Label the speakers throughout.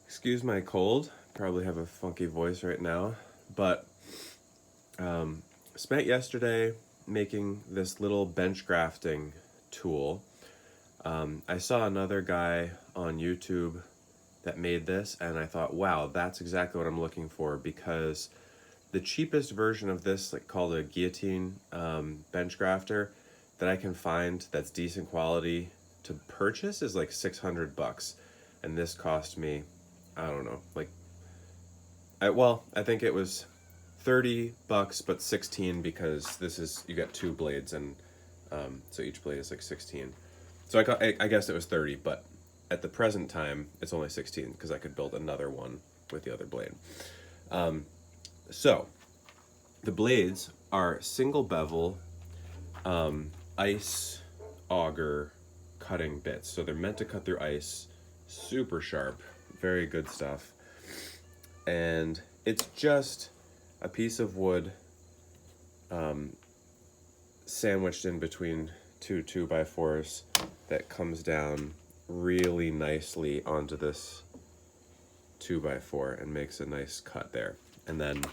Speaker 1: Excuse my cold. Probably have a funky voice right now, but spent yesterday making this little bench grafting tool. I saw another guy on YouTube that made this, and I thought, wow, that's exactly what I'm looking for, because the cheapest version of this, like called a guillotine bench grafter, that I can find that's decent quality to purchase is like $600, and this cost me, I don't know, like, I think it was $30, but 16 because this is, you got two blades, and so each blade is like 16. So I guess it was 30, but at the present time it's only 16 because I could build another one with the other blade. So the blades are single bevel ice auger cutting bits. So they're meant to cut through ice, super sharp, very good stuff. And it's just a piece of wood sandwiched in between two 2x4s that comes down really nicely onto this 2x4 and makes a nice cut there. And then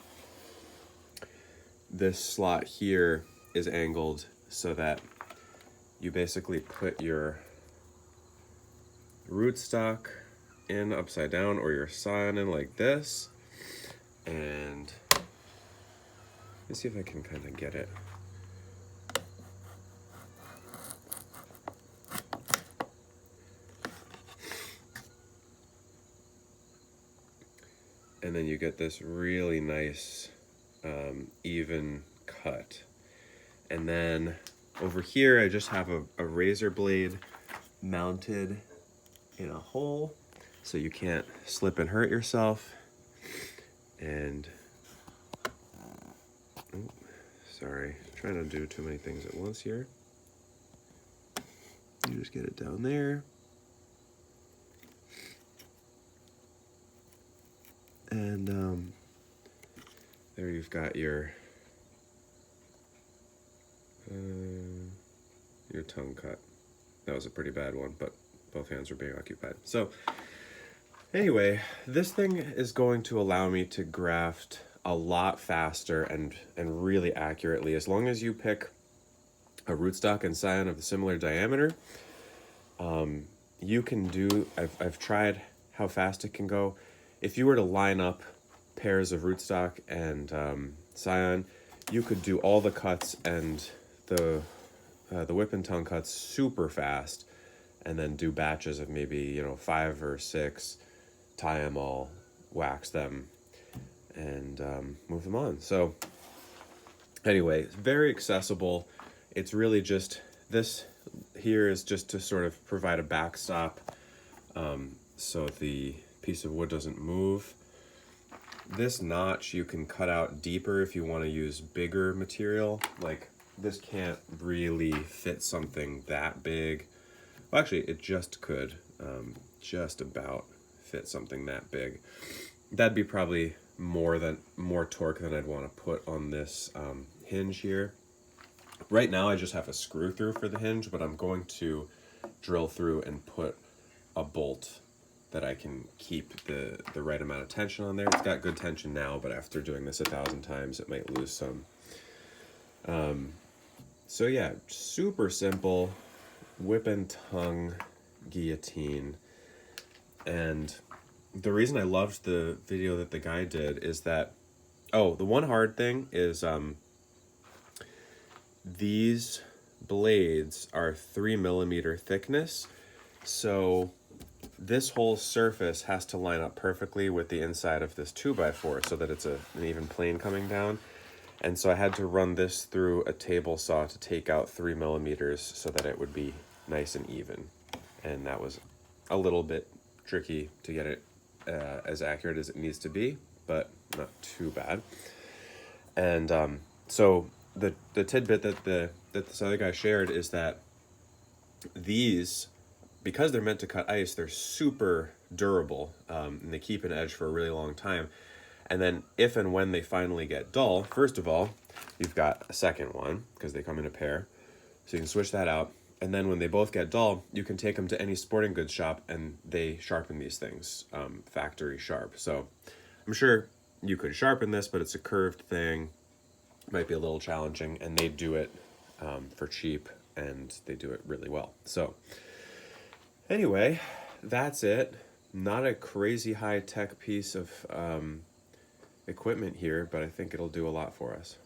Speaker 1: this slot here is angled so that you basically put your rootstock in upside down, or your scion in like this. And let's see if I can kind of get it. And then you get this really nice even cut. And then over here I just have a razor blade mounted in a hole so you can't slip and hurt yourself. And oh, sorry, trying to do too many things at once here. You just get it down there. And there you've got your tongue cut. That was a pretty bad one, but both hands were being occupied. So anyway, this thing is going to allow me to graft a lot faster and really accurately, as long as you pick a rootstock and scion of a similar diameter. You can do, I've tried how fast it can go. If you were to line up pairs of rootstock and scion, you could do all the cuts and the whip and tongue cuts super fast, and then do batches of maybe 5 or 6, tie them all, wax them, and move them on. So anyway, it's very accessible. It's really just, this here is just to sort of provide a backstop so the piece of wood doesn't move. This notch you can cut out deeper if you want to use bigger material. Like, this can't really fit something that big. Well, actually, it just could just about fit something that big. That'd be probably more torque than I'd want to put on this hinge here. Right now I just have a screw through for the hinge, but I'm going to drill through and put a bolt that I can keep the right amount of tension on there. It's got good tension now, but after doing this 1,000 times, it might lose some. So yeah, super simple whip and tongue guillotine. And the reason I loved the video that the guy did is that, the one hard thing is these blades are 3mm thickness, so this whole surface has to line up perfectly with the inside of this 2x4 so that it's an even plane coming down. And so I had to run this through a table saw to take out 3mm so that it would be nice and even. And that was a little bit tricky to get it as accurate as it needs to be, but not too bad. And so the tidbit that this other guy shared is that these, because they're meant to cut ice, they're super durable, and they keep an edge for a really long time. And then if and when they finally get dull, first of all, you've got a second one, because they come in a pair, so you can switch that out. And then when they both get dull, you can take them to any sporting goods shop and they sharpen these things, factory sharp. So I'm sure you could sharpen this, but it's a curved thing. Might be a little challenging, and they do it for cheap, and they do it really well. So anyway, that's it. Not a crazy high-tech piece of equipment here, but I think it'll do a lot for us.